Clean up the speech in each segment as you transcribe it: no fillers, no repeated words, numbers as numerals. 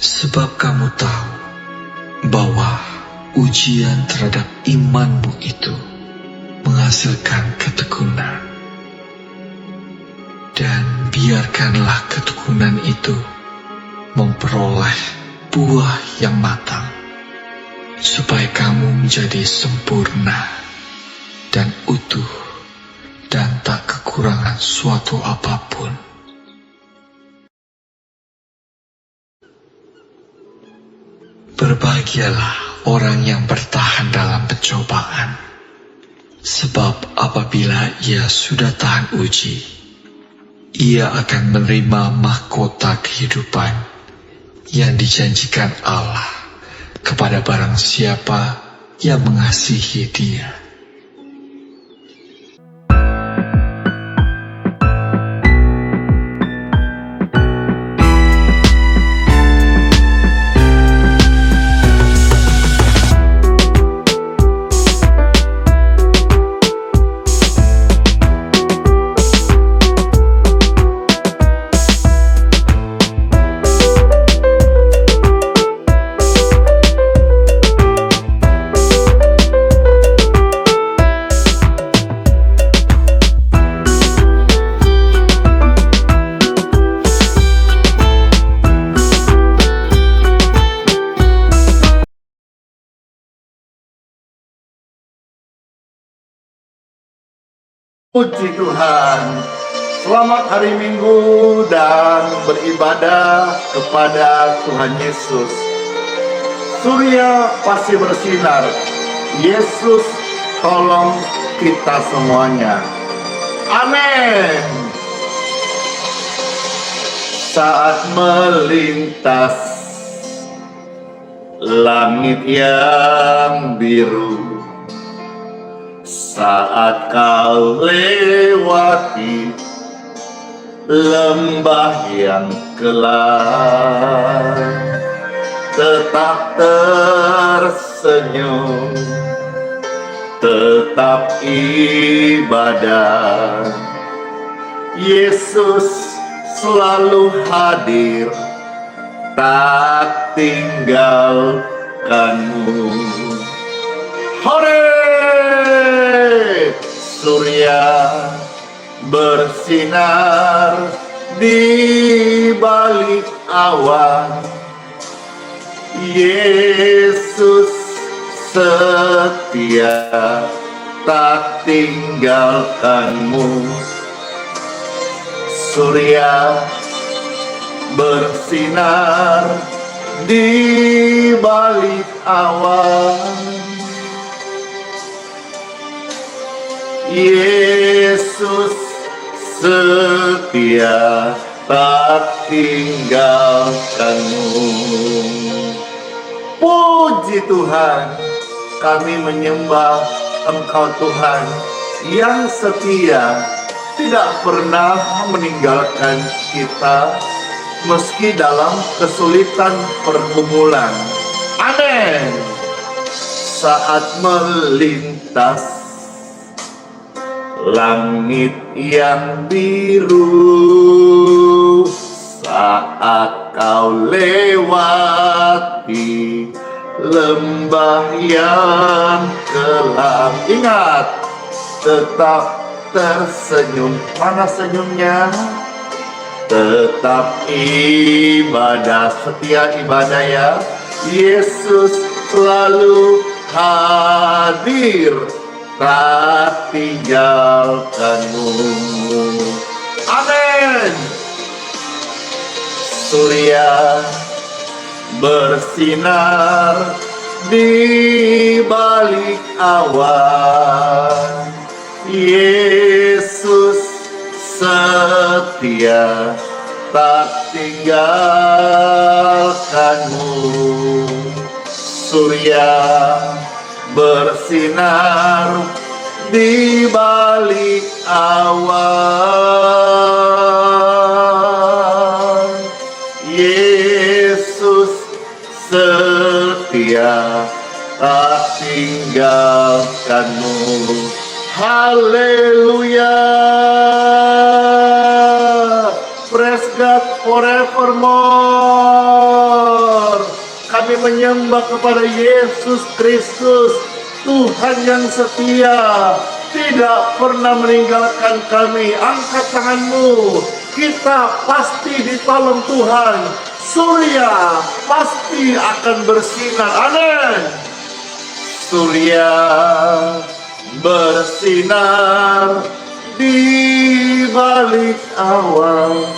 Sebab kamu tahu bahwa ujian terhadap imanmu itu menghasilkan ketekunan. Dan biarkanlah ketekunan itu memperoleh buah yang matang, supaya kamu menjadi sempurna dan utuh dan tak kekurangan suatu apapun. Berbahagialah orang yang bertahan dalam pencobaan, sebab apabila ia sudah tahan uji, ia akan menerima mahkota kehidupan yang dijanjikan Allah kepada barang siapa yang mengasihi Dia. Puji Tuhan, selamat hari Minggu dan beribadah kepada Tuhan Yesus. Surya pasti bersinar, Yesus tolong kita semuanya. Amin. Saat melintas langit yang biru, saat kau lewati lembah yang gelap, tetap tersenyum, tetap ibadah. Yesus selalu hadir, tak tinggalkanmu. Hore! Surya bersinar di balik awan, Yesus setia, tak tinggalkanmu. Surya bersinar di balik awan, Yesus setia, tak tinggalkanmu. Puji Tuhan, kami menyembah Engkau Tuhan yang setia, tidak pernah meninggalkan kita meski dalam kesulitan pergumulan. Amin. Saat melintas langit yang biru, saat kau lewati lembah yang gelap, ingat, tetap tersenyum. Mana senyumnya? Tetap ibadah, setia ibadah ya. Yesus selalu hadir, tak tinggalkanmu. Amin. Surya bersinar di balik awan, Yesus setia, tak tinggalkanmu. Surya bersinar di balik awan, Yesus setia, tak tinggalkanmu. Haleluya. Praise God forevermore. Kami menyembah kepada Yesus Kristus, Tuhan yang setia, tidak pernah meninggalkan kami. Angkat tanganmu, kita pasti ditolong Tuhan. Surya pasti akan bersinar. Amin. Surya bersinar di balik awan.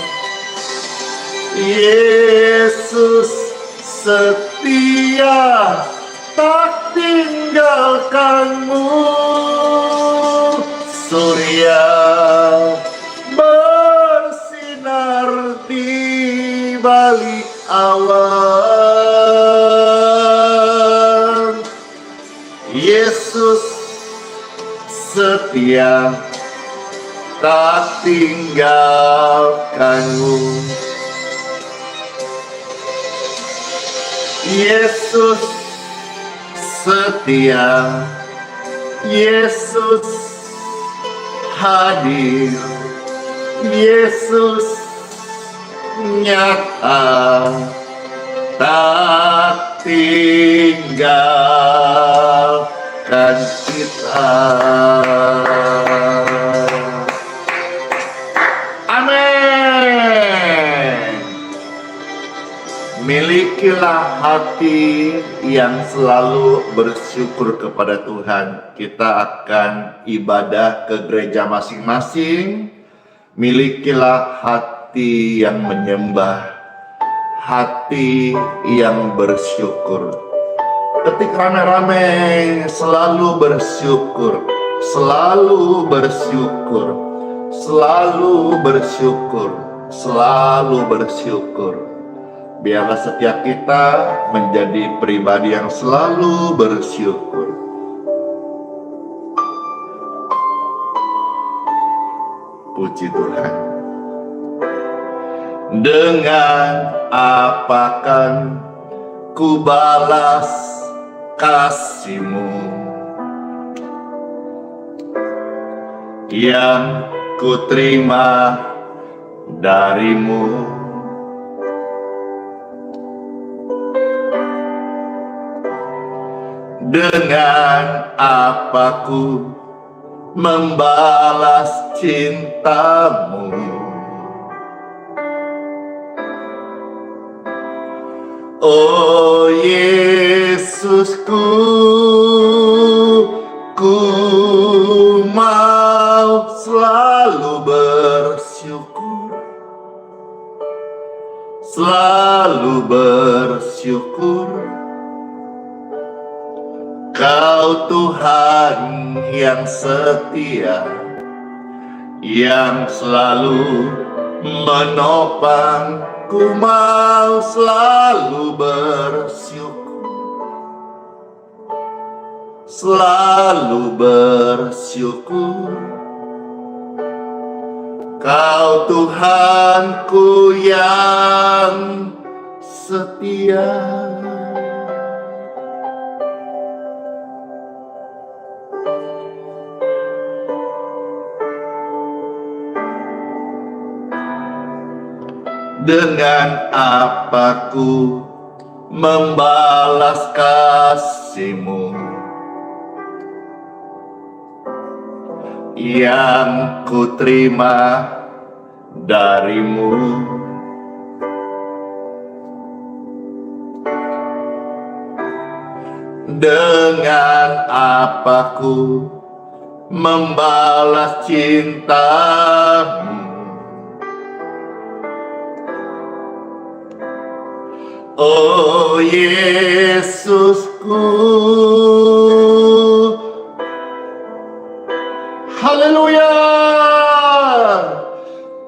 Yesus setia, tak tinggalkanmu. Surya bersinar di balik awan. Yesus setia, tak tinggalkanmu. Yesus setia, Yesus hadir, Yesus nyata, tak tinggalkan kita. Amin. Milikilah hati yang selalu bersyukur kepada Tuhan. Kita akan ibadah ke gereja masing-masing. Milikilah hati yang menyembah, hati yang bersyukur. Ketik rame-rame, selalu bersyukur, selalu bersyukur, selalu bersyukur, selalu bersyukur. Biarlah setiap kita menjadi pribadi yang selalu bersyukur. Puji Tuhan. Dengan apa kan ku balas kasih-Mu yang ku terima dari-Mu? Dengan apa ku membalas cinta-Mu? Oh Yesusku, ku mau selalu bersyukur, selalu bersyukur. Kau Tuhan yang setia, yang selalu menopang. Ku mau selalu bersyukur, selalu bersyukur. Kau Tuhanku yang setia. Dengan apa ku membalas kasih-Mu yang ku terima dari-Mu? Dengan apa ku membalas cinta-Mu? Oh Yesusku, haleluya.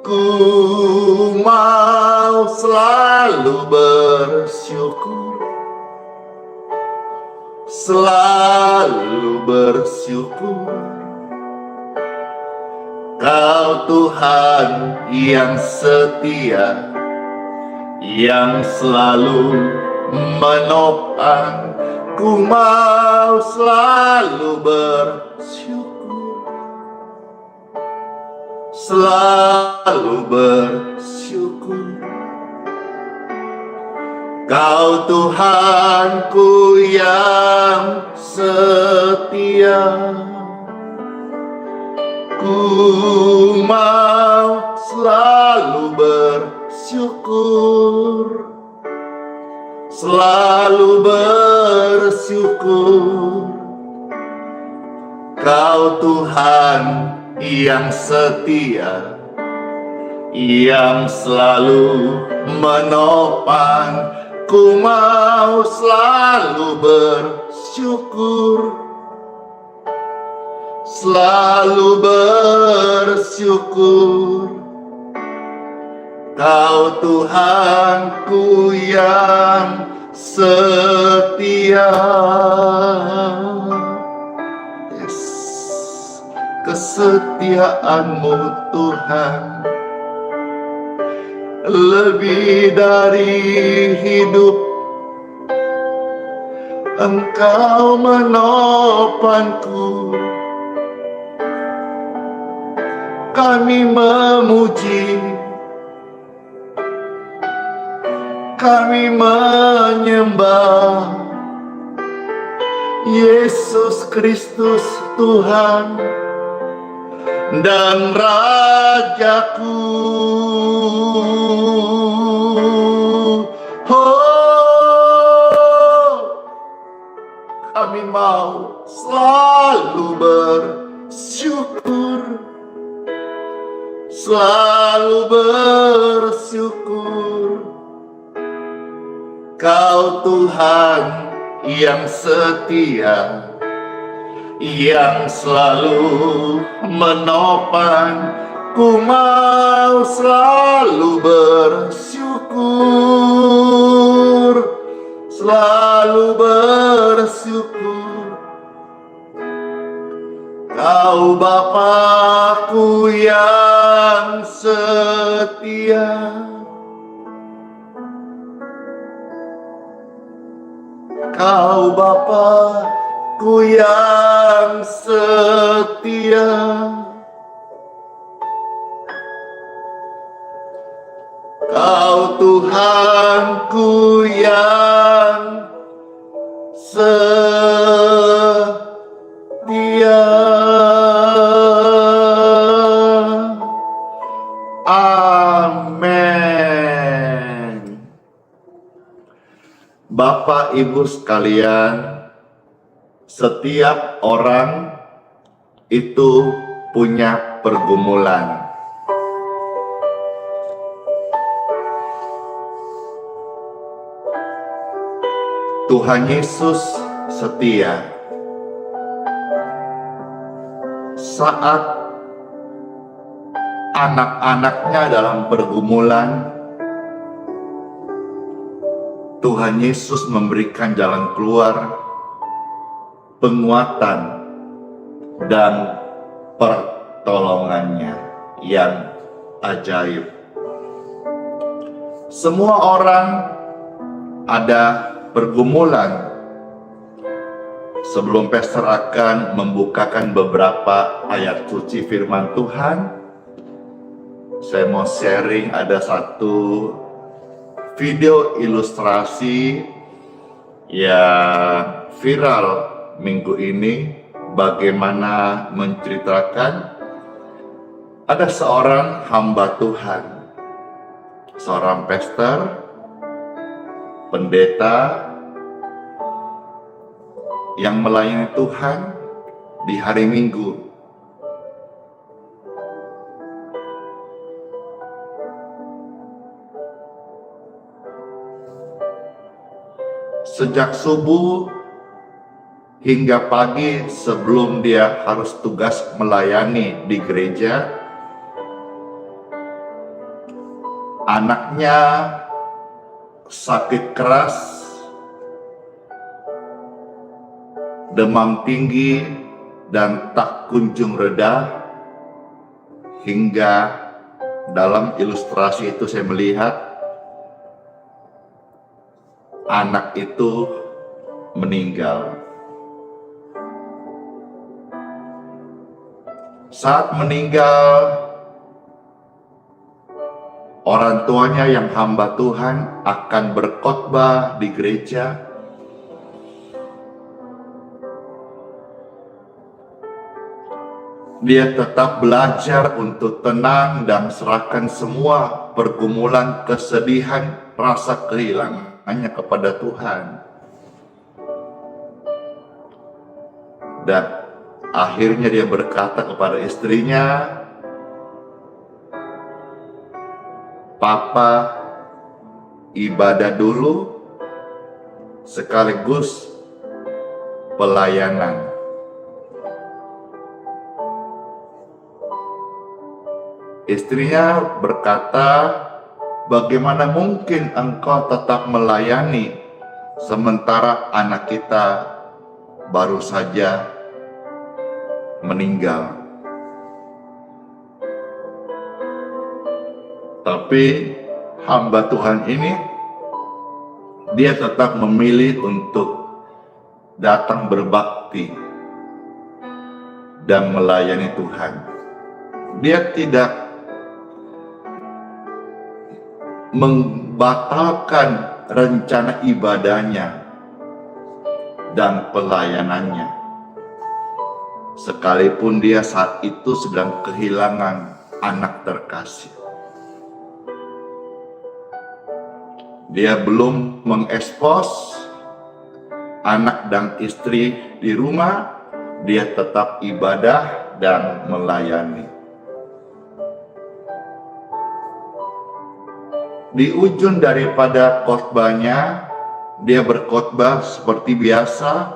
Ku mau selalu bersyukur, selalu bersyukur. Kau Tuhan yang setia, yang selalu menopang. ku mau selalu bersyukur, selalu bersyukur. Kau Tuhanku yang setia, ku mau selalu bersyukur, selalu bersyukur. Kau Tuhan yang setia, yang selalu menopang, ku mau selalu bersyukur, selalu bersyukur. Kau Tuhanku yang setia. Yes. Kesetiaan-Mu Tuhan lebih dari hidup, Engkau menopangku. Kami memuji, kami menyembah Yesus Kristus Tuhan dan Rajaku. Oh, kami mau selalu bersyukur, selalu bersyukur. Kau Tuhan yang setia, yang selalu menopang, ku mau selalu bersyukur, selalu bersyukur. Kau Bapa-Ku yang setia, Kau Bapa-Ku yang setia. Kau Tuhanku yang setia. Amin. Bapak Ibu sekalian, setiap orang itu punya pergumulan. Tuhan Yesus setia. Saat anak-anaknya dalam pergumulan, Tuhan Yesus memberikan jalan keluar, penguatan, dan pertolongannya yang ajaib. Semua orang ada pergumulan. Sebelum Pastor akan membukakan beberapa ayat suci firman Tuhan, saya mau sharing ada satu video ilustrasi yang viral minggu ini, bagaimana menceritakan ada seorang hamba Tuhan, seorang pastor, pendeta yang melayani Tuhan di hari Minggu. Sejak subuh hingga pagi sebelum dia harus tugas melayani di gereja, anaknya sakit keras, demam tinggi, dan tak kunjung reda, hingga dalam ilustrasi itu saya melihat anak itu meninggal. Saat meninggal, orang tuanya yang hamba Tuhan akan berkhotbah di gereja. Dia tetap belajar untuk tenang dan serahkan semua pergumulan, kesedihan, rasa kehilangannya kepada Tuhan. Dan akhirnya dia berkata kepada istrinya, "Papa ibadah dulu sekaligus pelayanan." Istrinya berkata, "Bagaimana mungkin engkau tetap melayani sementara anak kita baru saja meninggal?" Tapi hamba Tuhan ini, dia tetap memilih untuk datang berbakti dan melayani Tuhan. Dia tidak membatalkan rencana ibadahnya dan pelayanannya, sekalipun dia saat itu sedang kehilangan anak terkasih. Dia belum mengekspos anak dan istri di rumah, dia tetap ibadah dan melayani. Di ujung daripada khotbahnya, dia berkhotbah seperti biasa,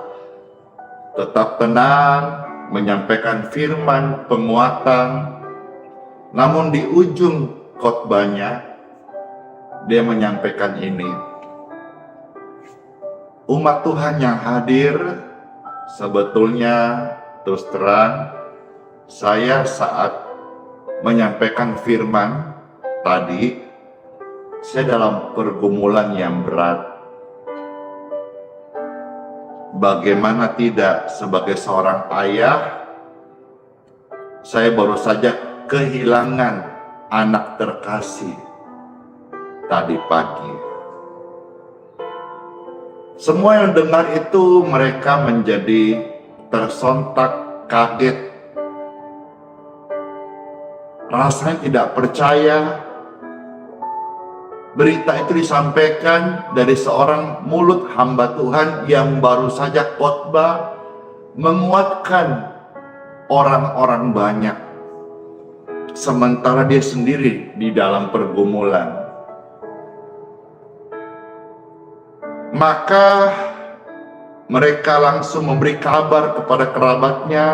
tetap tenang, menyampaikan firman, penguatan. Namun di ujung khotbahnya, dia menyampaikan ini, umat Tuhan yang hadir, sebetulnya terus terang, saya saat menyampaikan firman tadi, saya dalam pergumulan yang berat. Bagaimana tidak, sebagai seorang ayah, saya baru saja kehilangan anak terkasih tadi pagi. Semua yang dengar itu, mereka menjadi tersontak, kaget, rasanya tidak percaya. Berita itu disampaikan dari seorang mulut hamba Tuhan yang baru saja khotbah, menguatkan orang-orang banyak, sementara dia sendiri di dalam pergumulan. Maka mereka langsung memberi kabar kepada kerabatnya,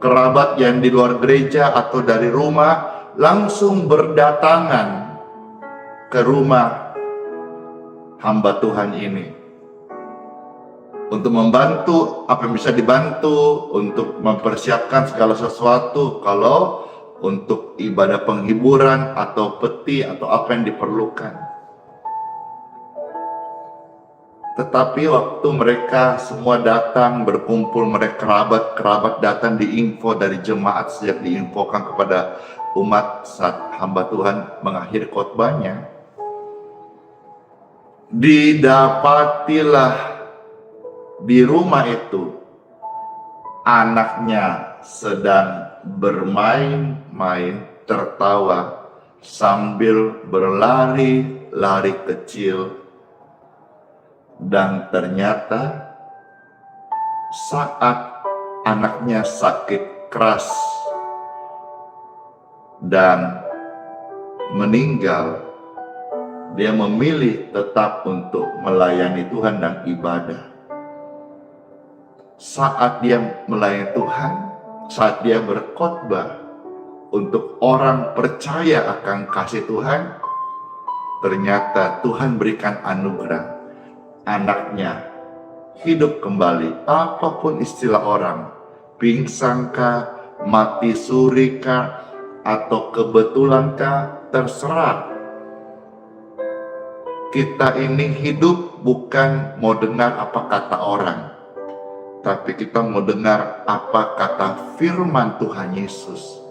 kerabat yang di luar gereja atau dari rumah, langsung berdatangan ke rumah hamba Tuhan ini untuk membantu apa yang bisa dibantu, untuk mempersiapkan segala sesuatu, kalau untuk ibadah penghiburan atau peti atau apa yang diperlukan. Tetapi waktu mereka semua datang berkumpul, mereka kerabat datang diinfo dari jemaat, sejak diinfokan kepada umat saat hamba Tuhan mengakhiri khotbahnya, didapatilah di rumah itu anaknya sedang bermain-main, tertawa sambil berlari-lari kecil. Dan ternyata saat anaknya sakit keras dan meninggal, dia memilih tetap untuk melayani Tuhan dan ibadah. Saat dia melayani Tuhan, saat dia berkhotbah untuk orang percaya akan kasih Tuhan, ternyata Tuhan berikan anugerah. Anaknya hidup kembali, apapun istilah orang, pingsankah, mati surikah, atau kebetulankah, terserah. kita ini hidup bukan mau dengar apa kata orang, tapi kita mau dengar apa kata firman Tuhan Yesus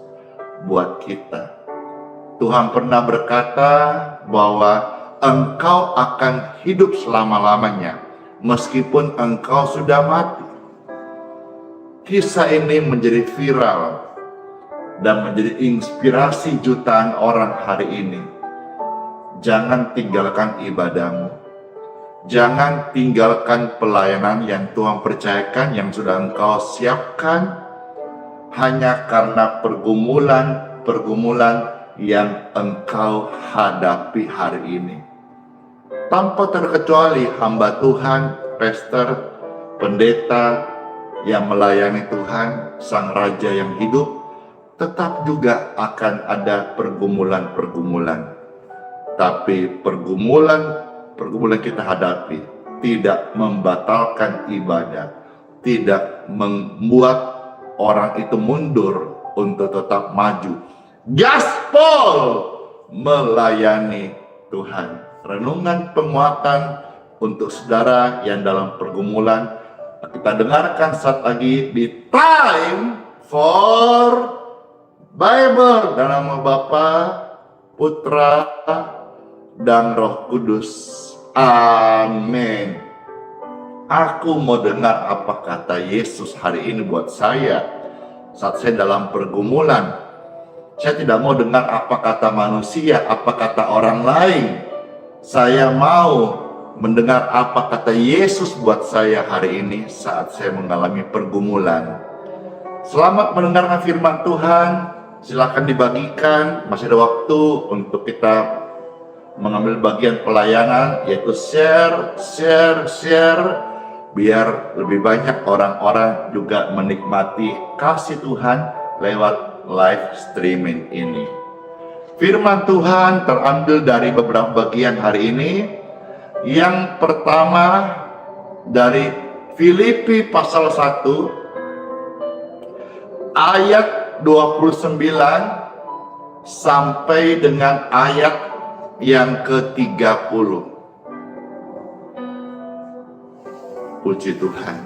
buat kita. Tuhan pernah berkata bahwa engkau akan hidup selama-lamanya meskipun engkau sudah mati. Kisah ini menjadi viral dan menjadi inspirasi jutaan orang hari ini. Jangan tinggalkan ibadahmu. Jangan tinggalkan pelayanan yang Tuhan percayakan, yang sudah engkau siapkan, hanya karena pergumulan yang engkau hadapi hari ini. Tanpa terkecuali hamba Tuhan, pastor, pendeta yang melayani Tuhan, Sang Raja yang hidup, tetap juga akan ada pergumulan-pergumulan. Tapi pergumulan kita hadapi tidak membatalkan ibadah, tidak membuat orang itu mundur untuk tetap maju. Gaspol melayani Tuhan. Renungan penguatan untuk saudara yang dalam pergumulan, kita dengarkan saat lagi di Time for Bible dalam nama Bapa, Putra, dan Roh Kudus. Amin. Aku mau dengar apa kata Yesus hari ini buat saya saat saya dalam pergumulan. Saya tidak mau dengar apa kata manusia, apa kata orang lain. Saya mau mendengar apa kata Yesus buat saya hari ini saat saya mengalami pergumulan. Selamat mendengarkan firman Tuhan. Silakan dibagikan, masih ada waktu untuk kita mengambil bagian pelayanan, yaitu share, biar lebih banyak orang-orang juga menikmati kasih Tuhan lewat live streaming ini. Firman Tuhan terambil dari beberapa bagian hari ini. Yang pertama dari Filipi pasal 1 ayat 29 sampai dengan ayat yang ke-30. Puji Tuhan.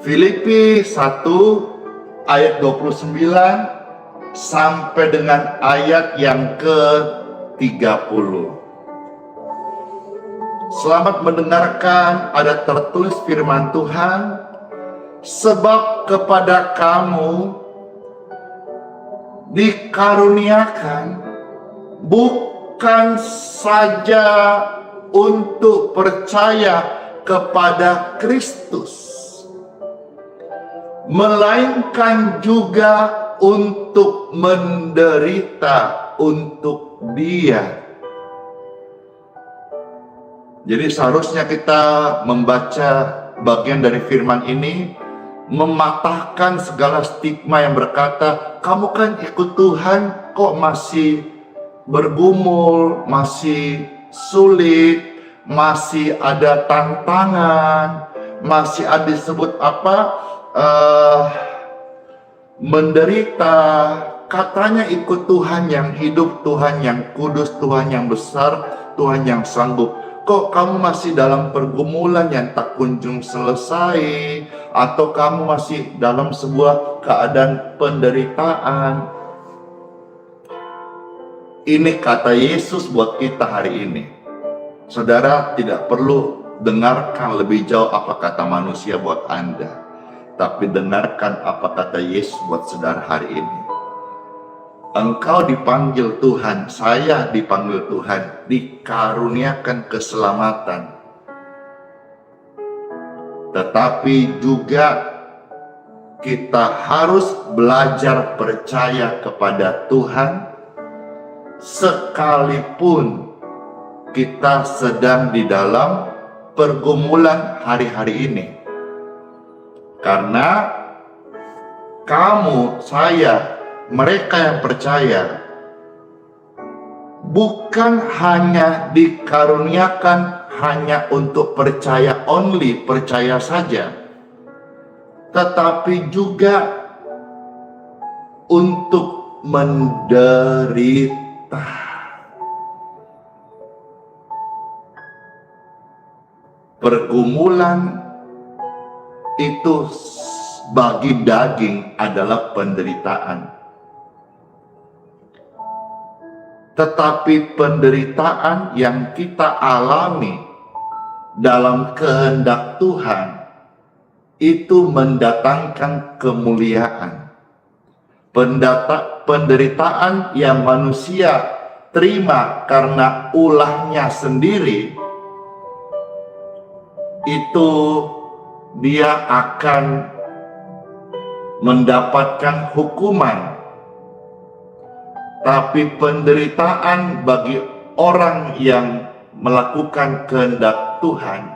Filipi 1 ayat 29 sampai dengan ayat yang ke-30. Selamat mendengarkan. Ada tertulis firman Tuhan, sebab kepada kamu dikaruniakan bukan saja untuk percaya kepada Kristus, melainkan juga untuk menderita untuk Dia. Jadi seharusnya kita membaca bagian dari firman ini, mematahkan segala stigma yang berkata, kamu kan ikut Tuhan kok masih bergumul, masih sulit, masih ada tantangan, masih ada disebut menderita. Katanya ikut Tuhan yang hidup, Tuhan yang kudus, Tuhan yang besar, Tuhan yang sanggup. Kok kamu masih dalam pergumulan yang tak kunjung selesai, atau kamu masih dalam sebuah keadaan penderitaan? Ini kata Yesus buat kita hari ini. Saudara tidak perlu dengarkan lebih jauh apa kata manusia buat Anda, tapi dengarkan apa kata Yesus buat saudara hari ini. Engkau dipanggil Tuhan, saya dipanggil Tuhan, dikaruniakan keselamatan. Tetapi juga kita harus belajar percaya kepada Tuhan sekalipun kita sedang di dalam pergumulan hari-hari ini. Karena kamu, saya, mereka yang percaya bukan hanya dikaruniakan hanya untuk percaya only, percaya saja, tetapi juga untuk menderita. pergumulan itu bagi daging adalah penderitaan. Tetapi penderitaan yang kita alami dalam kehendak Tuhan itu mendatangkan kemuliaan. Penderitaan yang manusia terima karena ulahnya sendiri, itu dia akan mendapatkan hukuman. Tapi penderitaan bagi orang yang melakukan kehendak Tuhan,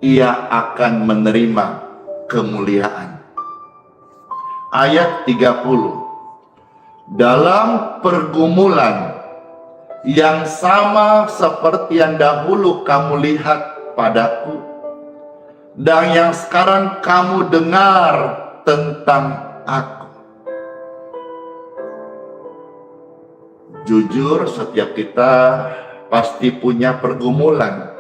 ia akan menerima kemuliaan. Ayat 30. Dalam pergumulan yang sama seperti yang dahulu kamu lihat padaku, dan yang sekarang kamu dengar tentang aku. Jujur, setiap kita pasti punya pergumulan.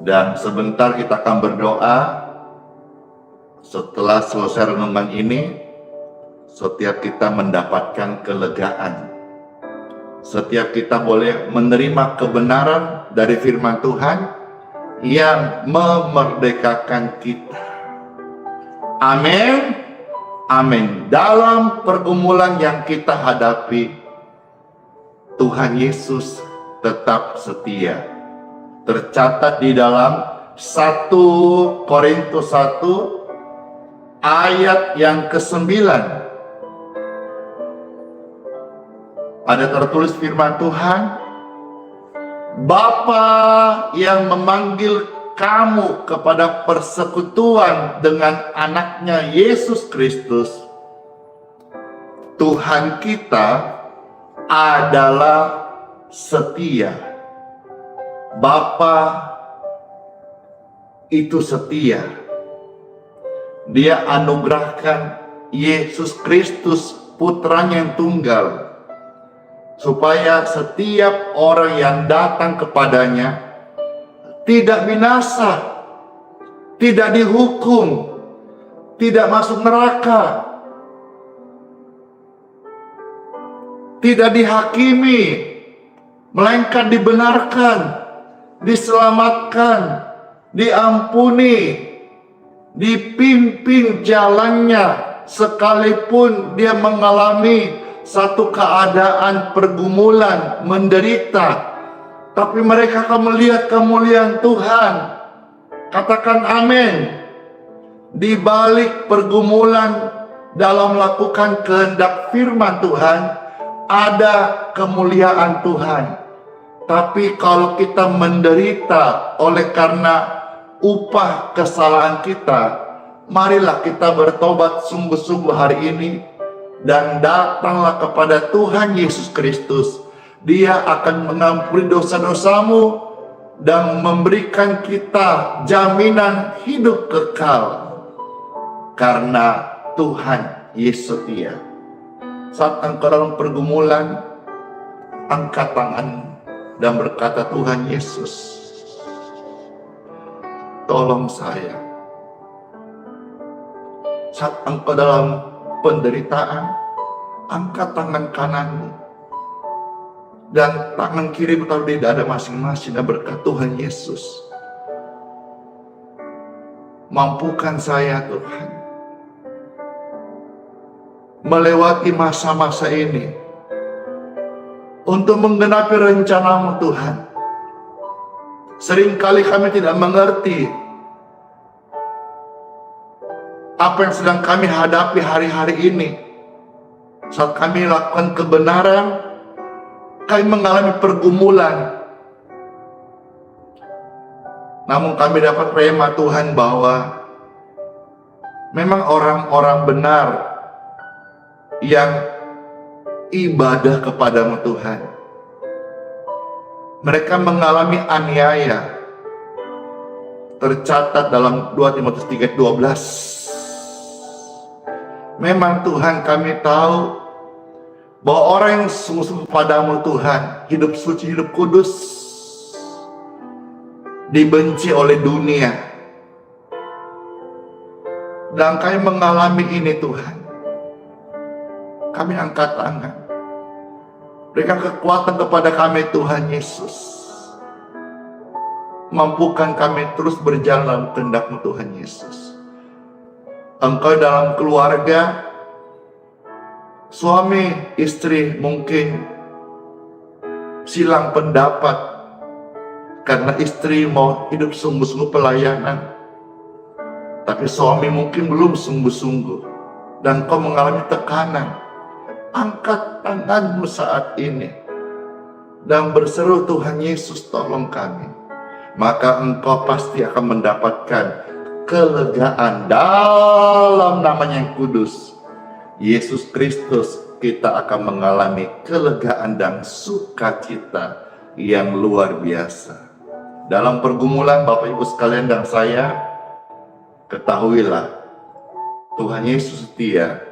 Dan sebentar kita akan berdoa. Setelah selesai renungan ini, setiap kita mendapatkan kelegaan. Setiap kita boleh menerima kebenaran dari firman Tuhan yang memerdekakan kita. Amin. Amin. Dalam pergumulan yang kita hadapi, Tuhan Yesus tetap setia. Tercatat di dalam 1 Korintus 1 ayat yang ke-9. Ada tertulis firman Tuhan, Bapa yang memanggil kamu kepada persekutuan dengan anaknya Yesus Kristus, Tuhan kita adalah setia. Bapa itu setia. Dia anugerahkan Yesus Kristus, putranya yang tunggal, supaya setiap orang yang datang kepadanya tidak binasa, tidak dihukum, tidak masuk neraka, tidak dihakimi, melainkan dibenarkan, diselamatkan, diampuni, dipimpin jalannya, sekalipun dia mengalami satu keadaan pergumulan, menderita. Tapi mereka akan melihat kemuliaan Tuhan. Katakan amin. Di balik pergumulan dalam melakukan kehendak firman Tuhan, ada kemuliaan Tuhan. Tapi kalau kita menderita oleh karena upah kesalahan kita, marilah kita bertobat sungguh-sungguh hari ini dan datanglah kepada Tuhan Yesus Kristus. Dia akan mengampuni dosa-dosamu dan memberikan kita jaminan hidup kekal. Karena Tuhan Yesus setia. Saat engkau dalam pergumulan, angkat tangan dan berkata, Tuhan Yesus, tolong saya. Saat engkau dalam penderitaan, angkat tangan kananmu dan tangan kiri bertaruh di dada masing-masing dan berkata, Tuhan Yesus, mampukan saya Tuhan melewati masa-masa ini untuk menggenapi rencana-Mu Tuhan. Seringkali kami tidak mengerti apa yang sedang kami hadapi hari-hari ini. Saat kami lakukan kebenaran, kami mengalami pergumulan. Namun kami dapat rema Tuhan bahwa memang orang-orang benar yang ibadah kepadamu Tuhan, mereka mengalami aniaya. Tercatat dalam 2 Timotius 3:12. Memang Tuhan, kami tahu bahwa orang yang sungguh-sungguh padamu Tuhan, hidup suci, hidup kudus, dibenci oleh dunia. Dan kami mengalami ini Tuhan. Kami angkat tangan. Berikan kekuatan kepada kami Tuhan Yesus. Mampukan kami terus berjalan dalam kehendak-Mu Tuhan Yesus. Engkau dalam keluarga, suami istri mungkin silang pendapat karena istri mau hidup sungguh-sungguh pelayanan, tapi suami mungkin belum sungguh-sungguh dan kau mengalami tekanan. Angkat tanganmu saat ini dan berseru, Tuhan Yesus tolong kami. Maka engkau pasti akan mendapatkan kelegaan dalam namanya yang kudus, Yesus Kristus. Kita akan mengalami kelegaan dan sukacita yang luar biasa. Dalam pergumulan Bapak Ibu sekalian dan saya, ketahuilah Tuhan Yesus setia,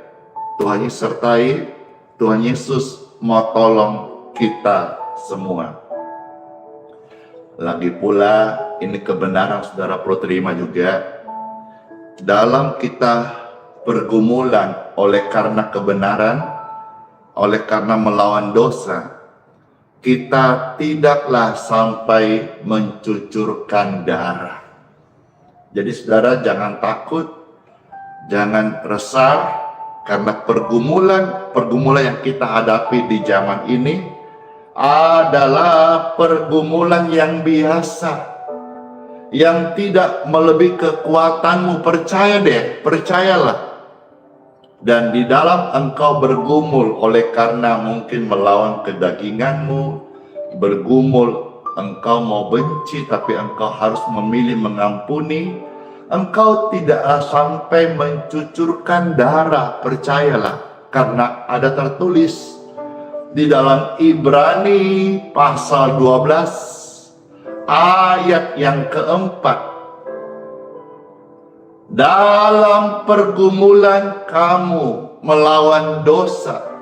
Tuhan Yesus sertai, Tuhan Yesus mau tolong kita semua. Lagi pula ini kebenaran saudara perlu terima juga. Dalam kita pergumulan oleh karena kebenaran, oleh karena melawan dosa, kita tidaklah sampai mencucurkan darah. Jadi saudara jangan takut, jangan resah, karena pergumulan yang kita hadapi di zaman ini adalah pergumulan yang biasa, yang tidak melebihi kekuatanmu. Percaya deh, percayalah. Dan di dalam engkau bergumul oleh karena mungkin melawan kedaginganmu, bergumul engkau mau benci tapi engkau harus memilih mengampuni, engkau tidak sampai mencucurkan darah. Percayalah, karena ada tertulis di dalam Ibrani pasal 12 ayat yang keempat, dalam pergumulan kamu melawan dosa,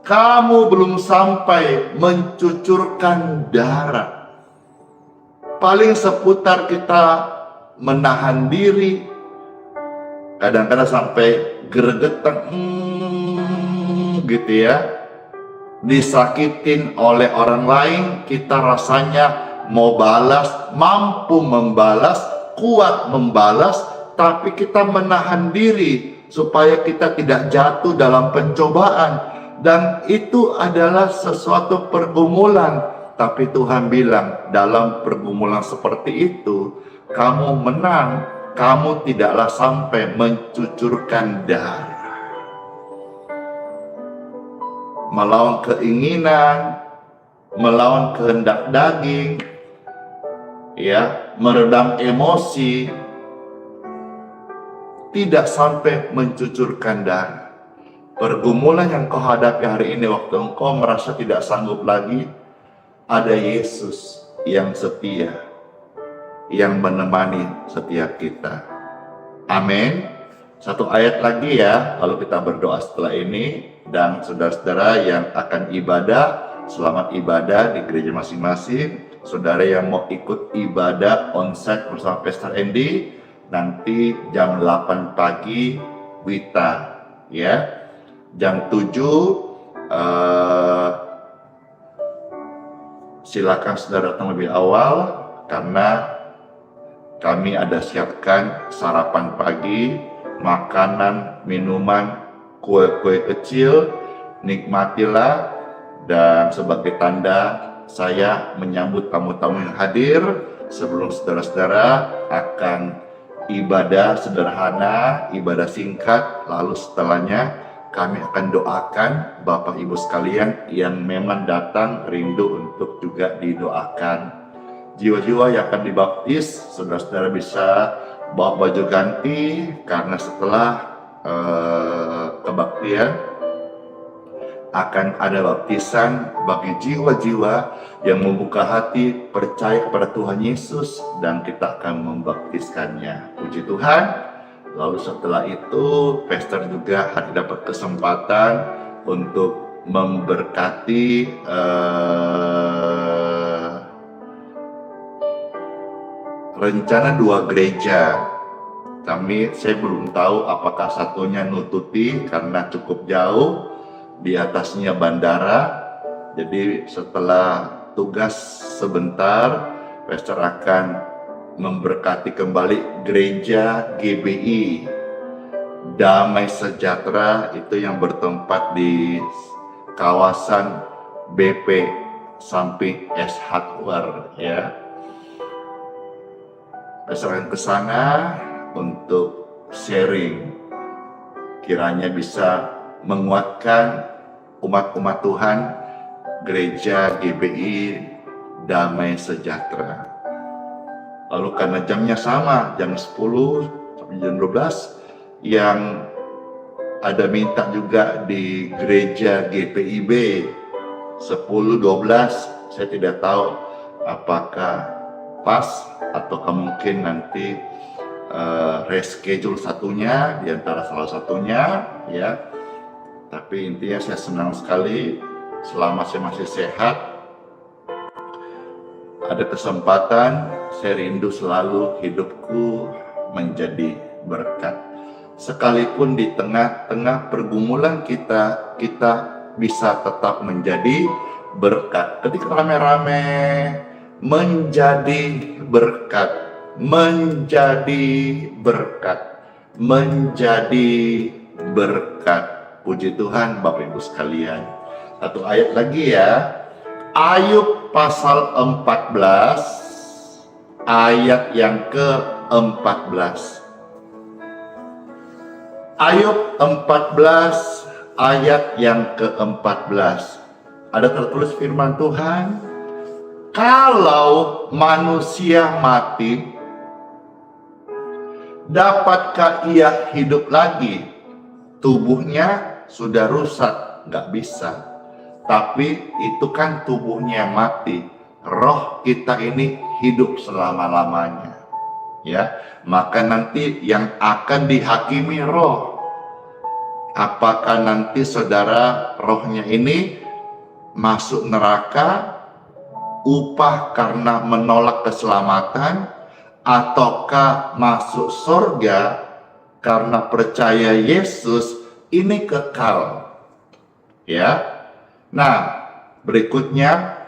kamu belum sampai mencucurkan darah. Paling seputar kita menahan diri, kadang-kadang sampai gregetan gitu ya, disakitin oleh orang lain, kita rasanya mau balas, mampu membalas, kuat membalas, tapi kita menahan diri supaya kita tidak jatuh dalam pencobaan. Dan itu adalah sesuatu pergumulan, tapi Tuhan bilang dalam pergumulan seperti itu kamu menang, kamu tidaklah sampai mencucurkan darah. Melawan keinginan, melawan kehendak daging, ya, meredam emosi, tidak sampai mencucurkan darah. Pergumulan yang kau hadapi hari ini, waktu engkau merasa tidak sanggup lagi, ada Yesus yang setia, yang menemani setiap kita. Amin. Satu ayat lagi ya, lalu kita berdoa setelah ini. Dan saudara-saudara yang akan ibadah, selamat ibadah di gereja masing-masing. Saudara yang mau ikut ibadah onsite bersama Pastor Andy, nanti jam 8 pagi Wita, ya. Jam 7 silakan saudara datang lebih awal, karena kami ada siapkan sarapan pagi, makanan, minuman, kue-kue kecil. Nikmatilah, dan sebagai tanda saya menyambut tamu-tamu yang hadir sebelum saudara-saudara akan ibadah sederhana, ibadah singkat, lalu setelahnya kami akan doakan Bapak Ibu sekalian yang memang datang rindu untuk juga didoakan. Jiwa-jiwa yang akan dibaptis, saudara-saudara bisa bawa baju ganti, karena setelah kebaktian akan ada baptisan bagi jiwa-jiwa yang membuka hati, percaya kepada Tuhan Yesus, dan kita akan membaptiskannya. Puji Tuhan. Lalu setelah itu pastor juga dapat kesempatan untuk memberkati rencana 2 gereja. Saya belum tahu apakah satunya nututi karena cukup jauh, di atasnya bandara. Jadi setelah tugas sebentar, Pastor akan memberkati kembali gereja GBI Damai Sejahtera, itu yang bertempat di kawasan BP samping S Hardware ya. Pastor akan ke sana untuk sharing, kiranya bisa menguatkan umat-umat Tuhan gereja GBI Damai Sejahtera. Lalu karena jamnya sama, jam 10 sampai jam 12, yang ada minta juga di gereja GPIB 10-12, saya tidak tahu apakah pas atau mungkin nanti reschedule satunya di antara salah satunya ya. Tapi intinya saya senang sekali selama saya masih sehat, ada kesempatan, saya rindu selalu hidupku menjadi berkat. Sekalipun di tengah-tengah pergumulan kita bisa tetap menjadi berkat. Ketika rame-rame menjadi berkat, menjadi berkat, menjadi berkat. Puji Tuhan Bapak Ibu sekalian. Satu ayat lagi ya. Ayub pasal 14 ayat yang ke-14. Ayub 14 ayat yang ke-14. Ada tertulis firman Tuhan, kalau manusia mati, dapatkah ia hidup lagi? Tubuhnya sudah rusak, nggak bisa. Tapi itu kan tubuhnya mati, roh kita ini hidup selama-lamanya. Ya, maka nanti yang akan dihakimi roh. Apakah nanti saudara rohnya ini masuk neraka, upah karena menolak keselamatan, ataukah masuk surga karena percaya Yesus, ini kekal. Ya. Nah, berikutnya,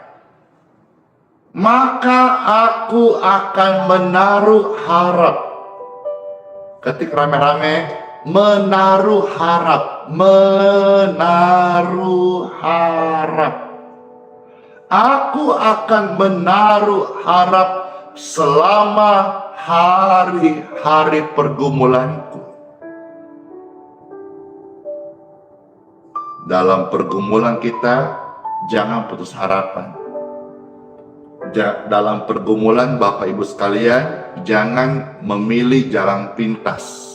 maka aku akan menaruh harap. Ketik rame-rame, menaruh harap, menaruh harap. Aku akan menaruh harap selama hari-hari pergumulanku. Dalam pergumulan kita, jangan putus harapan. Dalam pergumulan Bapak Ibu sekalian, jangan memilih jalan pintas.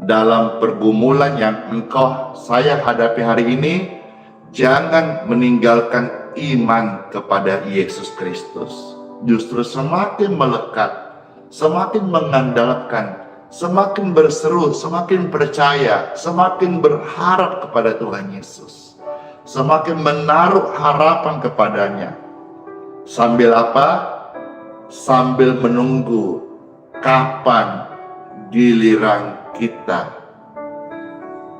Dalam pergumulan yang saya hadapi hari ini, jangan meninggalkan iman kepada Yesus Kristus. Justru semakin melekat, semakin mengandalkan, semakin berseru, semakin percaya, semakin berharap kepada Tuhan Yesus, semakin menaruh harapan kepadanya. Sambil apa? Sambil menunggu kapan giliran kita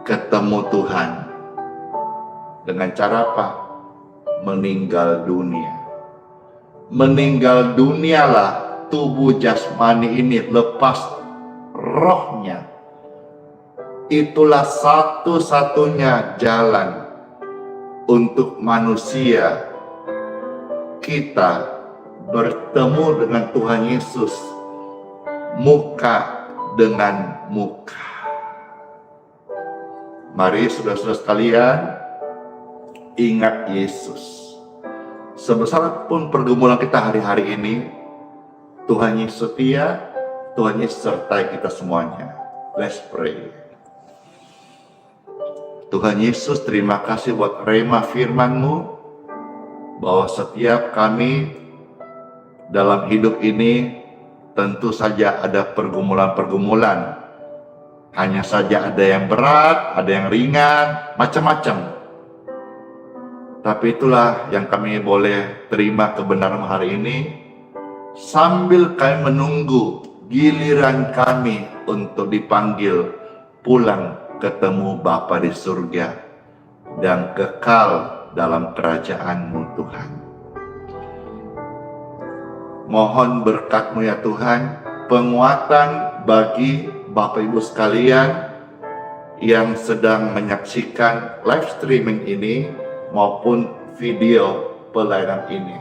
ketemu Tuhan. Dengan cara apa? Meninggal dunia. Meninggal dunialah tubuh jasmani ini, lepas rohnya. Itulah satu-satunya jalan untuk manusia kita bertemu dengan Tuhan Yesus muka dengan muka. Mari saudara-saudara sekalian, ingat Yesus. Sebesar pun pergumulan kita hari-hari ini, Tuhan Yesus setia, Tuhan Yesus sertai kita semuanya. Let's pray. Tuhan Yesus, terima kasih buat rema firman-Mu, bahwa setiap kami dalam hidup ini tentu saja ada pergumulan-pergumulan. Hanya saja ada yang berat, ada yang ringan, macam-macam. Tapi itulah yang kami boleh terima kebenaran hari ini. sambil kami menunggu giliran kami untuk dipanggil pulang ketemu Bapa di surga dan kekal dalam kerajaan-Mu Tuhan. Mohon berkat-Mu ya Tuhan, penguatan bagi Bapak Ibu sekalian yang sedang menyaksikan live streaming ini maupun video pelayanan ini.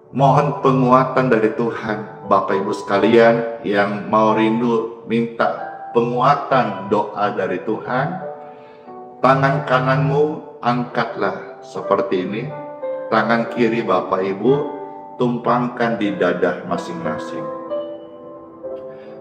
Mohon penguatan dari Tuhan, Bapak Ibu sekalian yang mau rindu minta penguatan doa dari Tuhan. Tangan kananmu angkatlah seperti ini, tangan kiri Bapak Ibu tumpangkan di dada masing-masing.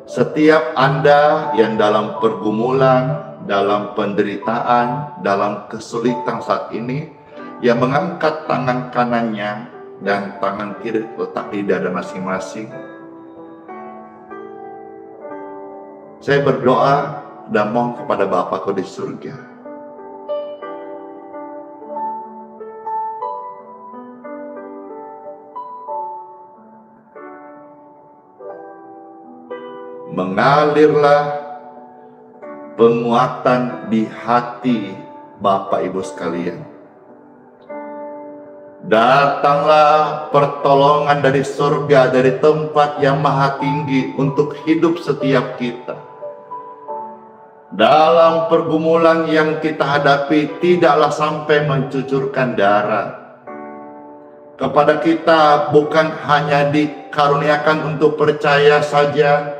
Setiap Anda yang dalam pergumulan, dalam penderitaan, dalam kesulitan saat ini, yang mengangkat tangan kanannya dan tangan kiri letak di dada masing-masing, saya berdoa dan mohon kepada Bapakku di surga, mengalirlah penguatan di hati Bapak Ibu sekalian. Datanglah pertolongan dari surga, dari tempat yang maha tinggi untuk hidup setiap kita. Dalam pergumulan yang kita hadapi, tidaklah sampai mencucurkan darah. Kepada kita bukan hanya dikaruniakan untuk percaya saja,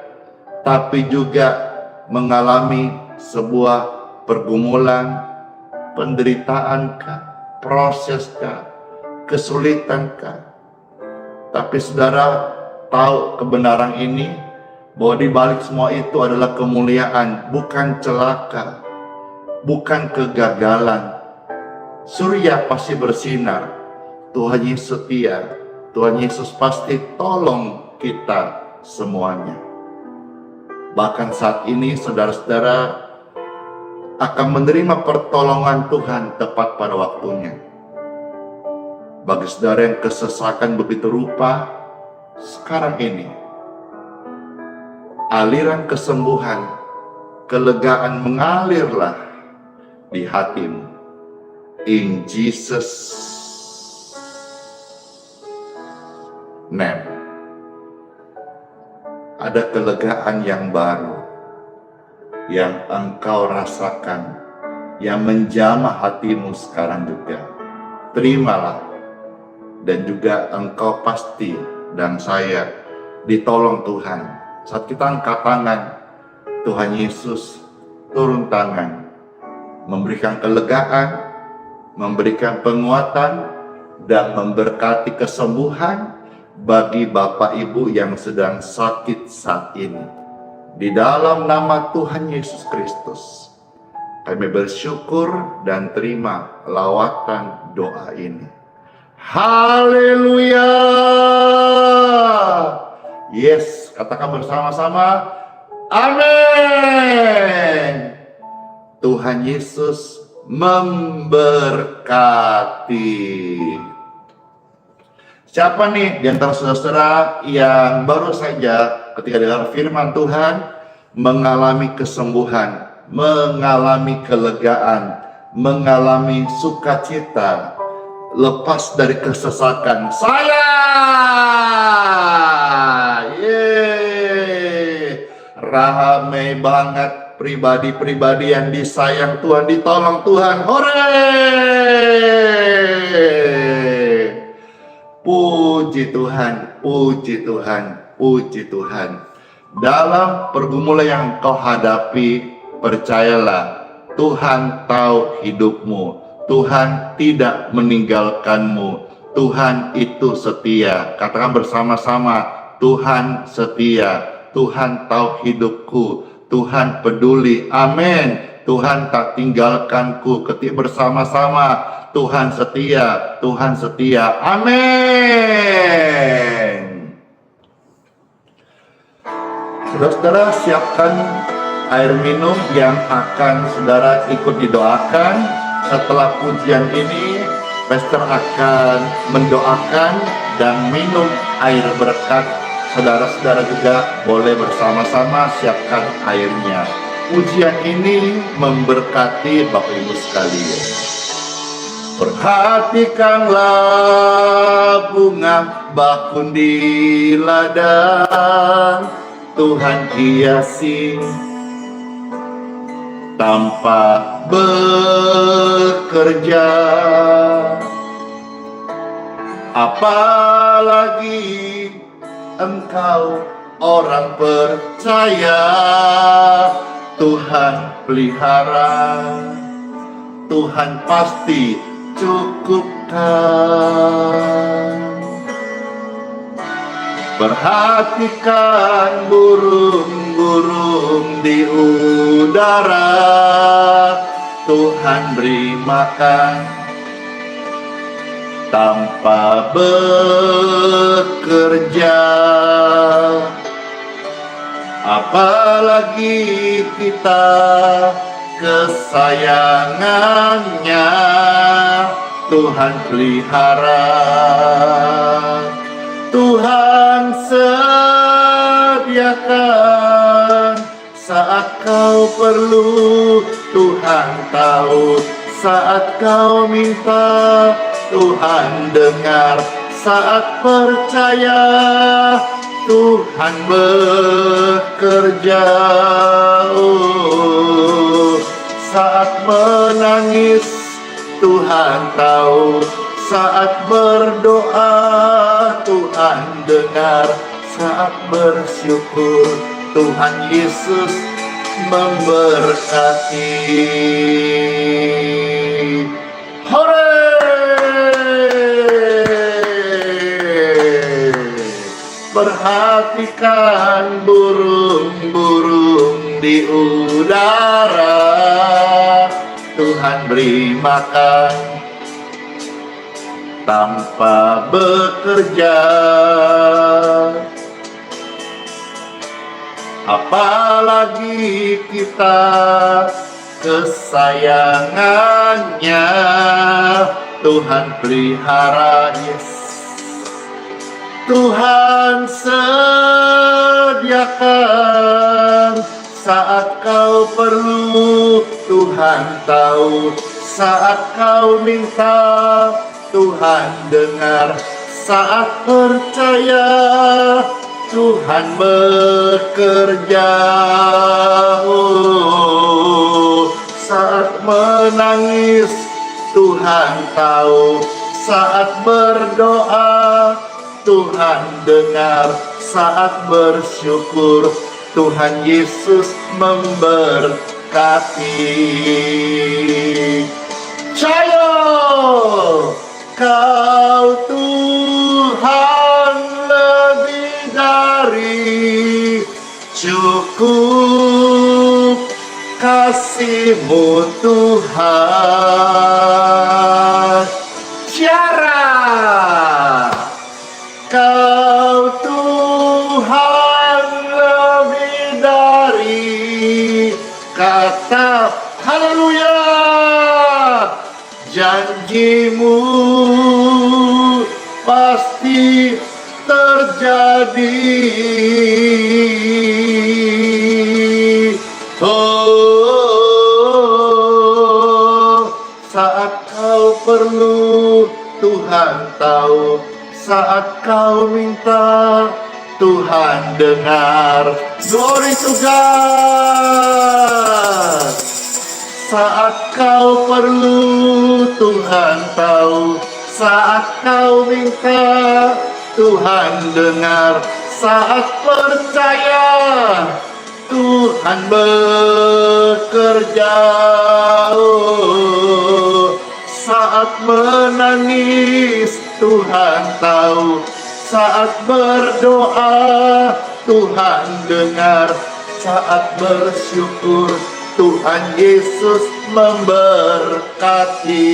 tapi juga mengalami sebuah pergumulan, penderitaankah, proseskah, kesulitankah. Tapi saudara tahu kebenaran ini, bahwa di balik semua itu adalah kemuliaan, bukan celaka, bukan kegagalan. Surya pasti bersinar, Tuhan Yesus setia, Tuhan Yesus pasti tolong kita semuanya. Bahkan saat ini saudara-saudara akan menerima pertolongan Tuhan tepat pada waktunya. Bagi saudara yang kesesakan begitu rupa, sekarang ini aliran kesembuhan, kelegaan mengalirlah di hatimu. In Jesus name. Ada kelegaan yang baru yang engkau rasakan, yang menjamah hatimu sekarang juga. Terimalah, dan juga engkau pasti dan saya ditolong Tuhan. Saat kita angkat tangan, Tuhan Yesus turun tangan, memberikan kelegaan, memberikan penguatan, dan memberkati kesembuhan bagi Bapak Ibu yang sedang sakit saat ini. Di dalam nama Tuhan Yesus Kristus, kami bersyukur dan terima lawatan doa ini. Haleluya! Yes, katakan bersama-sama, amin. Tuhan Yesus memberkati. Siapa nih di antara saudara-saudara yang baru saja ketika dengar firman Tuhan mengalami kesembuhan, mengalami kelegaan, mengalami sukacita, lepas dari kesesakan? Saya! Yeay! Ramai banget pribadi-pribadi yang disayang Tuhan, ditolong Tuhan. Hore! Puji Tuhan, puji Tuhan, puji Tuhan. Dalam pergumulan yang kau hadapi, percayalah, Tuhan tahu hidupmu. Tuhan tidak meninggalkanmu. Tuhan itu setia. Katakan bersama-sama, Tuhan setia. Tuhan tahu hidupku. Tuhan peduli. Amin. Tuhan tak tinggalkanku. Ketik bersama-sama, Tuhan setia, Tuhan setia. Amin. Saudara-saudara, siapkan air minum yang akan saudara ikut didoakan. Setelah pujian ini, Pastor akan mendoakan dan minum air berkat. Saudara-saudara juga boleh bersama-sama siapkan airnya. Ujian ini memberkati Bapak Ibu sekalian. Perhatikanlah bunga bakun di ladang, Tuhan hiasi tanpa bekerja. Apalagi engkau orang percaya, Tuhan pelihara, Tuhan pasti cukupkan. Perhatikan burung-burung di udara, Tuhan beri makan tanpa bekerja. Apalagi kita kesayangannya, Tuhan pelihara, Tuhan sediakan saat kau perlu, Tuhan tahu saat kau minta, Tuhan dengar saat percaya, Tuhan bekerja. Saat menangis Tuhan tahu, saat berdoa Tuhan dengar, saat bersyukur Tuhan Yesus memberkati. Hore! Perhatikan burung-burung di udara, Tuhan beri makan tanpa bekerja. Apalagi kita kesayangannya, Tuhan pelihara, yes. Tuhan sediakan saat kau perlu, Tuhan tahu saat kau minta, Tuhan dengar saat percaya, Tuhan bekerja. Saat menangis Tuhan tahu, saat berdoa Tuhan dengar, saat bersyukur Tuhan Yesus memberkati. Cayo, kau Tuhan lebih dari cukup, kasih-Mu Tuhan tiara. Kau Tuhan lebih dari kata haleluya. Janji-Mu pasti terjadi. Oh, saat kau perlu Tuhan tahu, saat kau minta Tuhan dengar. Glory to God. Saat kau perlu Tuhan tahu, saat kau minta Tuhan dengar, saat percaya Tuhan bekerja. Saat menangis Tuhan tahu, saat berdoa Tuhan dengar, saat bersyukur Tuhan Yesus memberkati.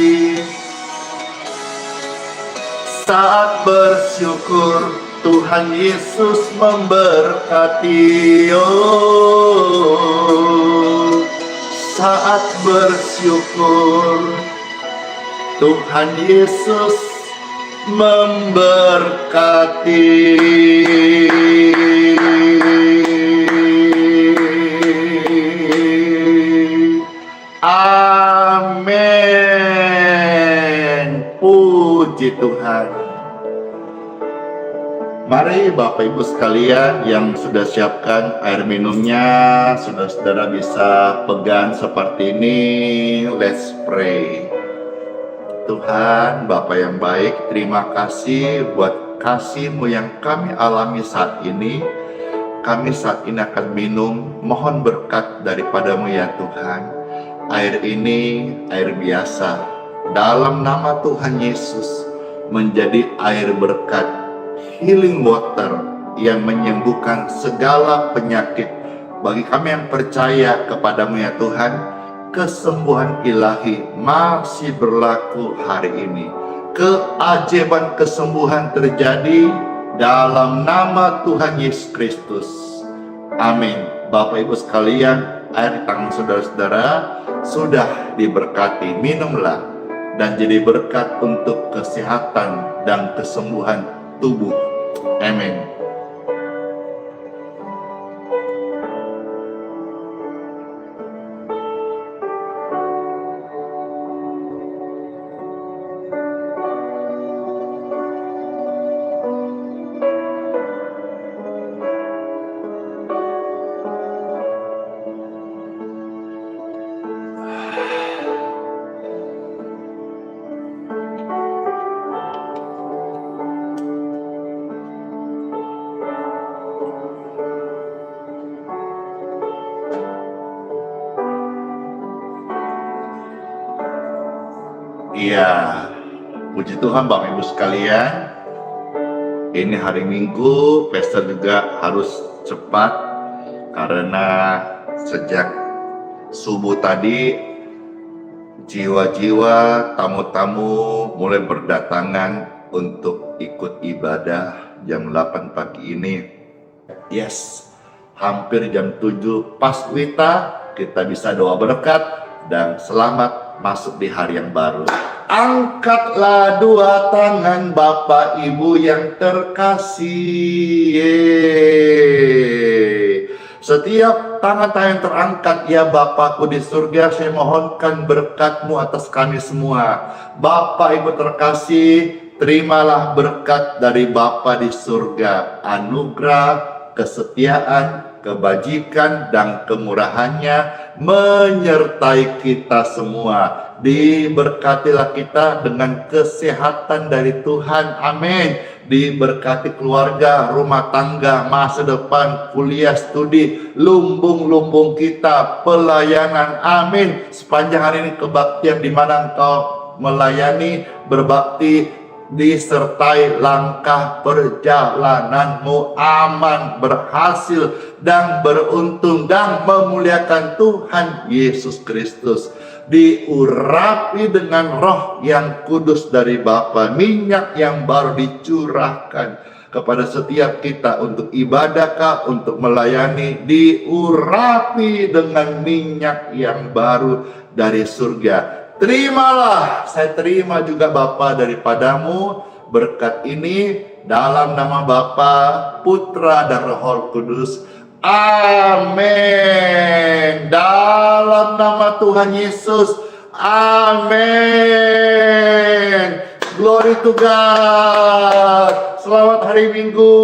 Saat bersyukur Tuhan Yesus memberkati. Oh, saat bersyukur Tuhan Yesus memberkati. Amin. Puji Tuhan. Mari Bapak Ibu sekalian yang sudah siapkan air minumnya, saudara-saudara bisa pegang seperti ini. Let's pray. Tuhan, Bapa yang baik, terima kasih buat kasih-Mu yang kami alami saat ini. Kami saat ini akan minum, mohon berkat daripada-Mu ya Tuhan. Air ini, air biasa, dalam nama Tuhan Yesus, menjadi air berkat, healing water, yang menyembuhkan segala penyakit. Bagi kami yang percaya kepada-Mu ya Tuhan, kesembuhan ilahi masih berlaku hari ini. Keajaiban kesembuhan terjadi dalam nama Tuhan Yesus Kristus. Amin. Bapak Ibu sekalian, air di tangan saudara-saudara sudah diberkati. Minumlah dan jadi berkat untuk kesehatan dan kesembuhan tubuh. Amin. Iya, puji Tuhan Bapak Ibu sekalian. Ini hari Minggu, pesta juga harus cepat karena sejak subuh tadi jiwa-jiwa tamu-tamu mulai berdatangan untuk ikut ibadah jam 8 pagi ini. Yes, hampir jam 7 pas kita bisa doa berkat dan selamat masuk di hari yang baru. Angkatlah dua tangan Bapak Ibu yang terkasih. Setiap tangan-tangan yang terangkat, ya Bapakku di surga, saya mohonkan berkat-Mu atas kami semua. Bapak Ibu terkasih, terimalah berkat dari Bapa di surga. Anugerah, kesetiaan, kebajikan, dan kemurahannya menyertai kita semua. Diberkatilah kita dengan kesehatan dari Tuhan. Amin. Diberkati keluarga, rumah tangga, masa depan, kuliah, studi, lumbung-lumbung kita, pelayanan. Amin. Sepanjang hari ini kebaktian di mana engkau melayani, berbakti, disertai langkah perjalananmu aman, berhasil, dan beruntung, dan memuliakan Tuhan Yesus Kristus. Diurapi dengan roh yang kudus dari Bapa, minyak yang baru dicurahkan kepada setiap kita untuk ibadahkah, untuk melayani, diurapi dengan minyak yang baru dari surga. Terimalah, saya terima juga Bapa daripada-Mu berkat ini dalam nama Bapa, Putra, dan Roh Kudus. Amin. Dalam nama Tuhan Yesus. Amin. Glory to God. Selamat hari Minggu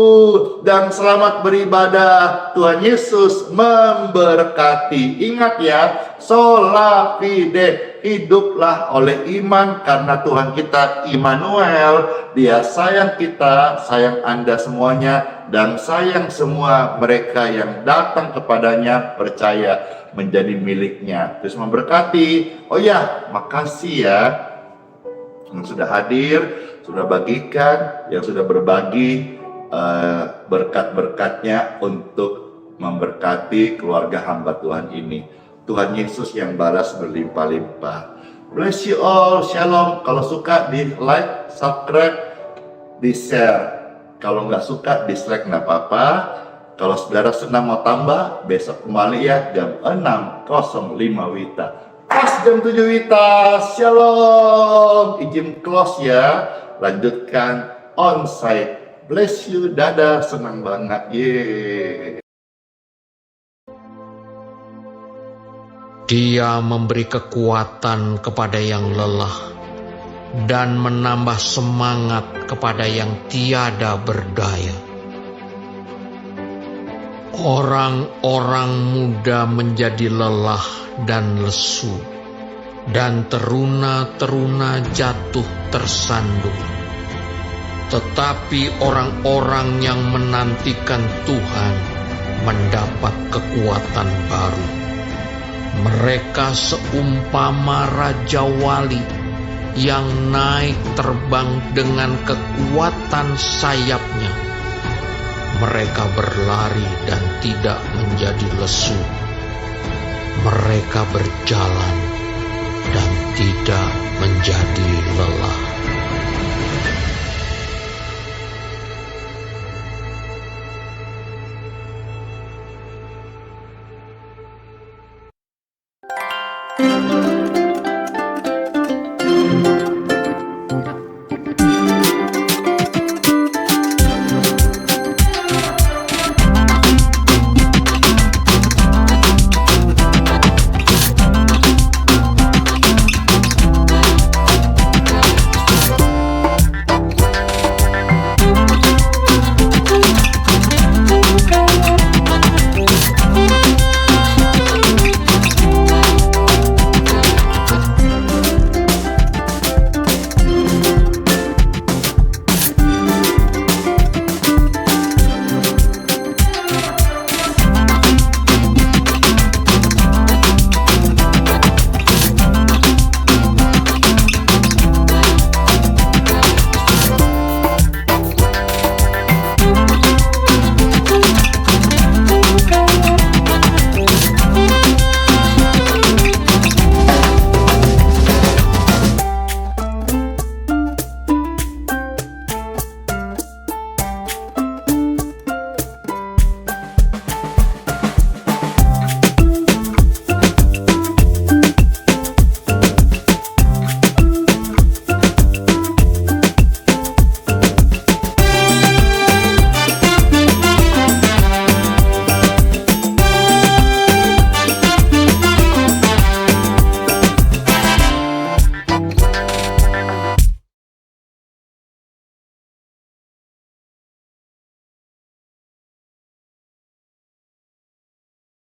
dan selamat beribadah. Tuhan Yesus memberkati. Ingat ya, sola fide, hiduplah oleh iman karena Tuhan kita Immanuel. Dia sayang kita, sayang Anda semuanya, dan sayang semua mereka yang datang kepadanya, percaya menjadi miliknya. Terus memberkati. Oh ya, makasih ya yang sudah hadir, sudah bagikan, yang sudah berbagi berkat-berkatnya untuk memberkati keluarga hamba Tuhan ini. Tuhan Yesus yang balas berlimpah-limpah. Bless you all, shalom. Kalau suka di like, subscribe, di share. Kalau nggak suka dislike nggak apa-apa. Kalau saudara senang mau tambah, besok kembali ya jam 6.05 WITA. Pas jam 7 Wita. Shalom. Izin close ya. Lanjutkan onsite. Bless you. Dadah. Senang banget. Yeay. Dia memberi kekuatan kepada yang lelah dan menambah semangat kepada yang tiada berdaya. Orang-orang muda menjadi lelah dan lesu, dan teruna-teruna jatuh tersandung. Tetapi orang-orang yang menantikan Tuhan mendapat kekuatan baru. Mereka seumpama Raja Wali yang naik terbang dengan kekuatan sayapnya. Mereka berlari dan tidak menjadi lesu. Mereka berjalan dan tidak menjadi lelah.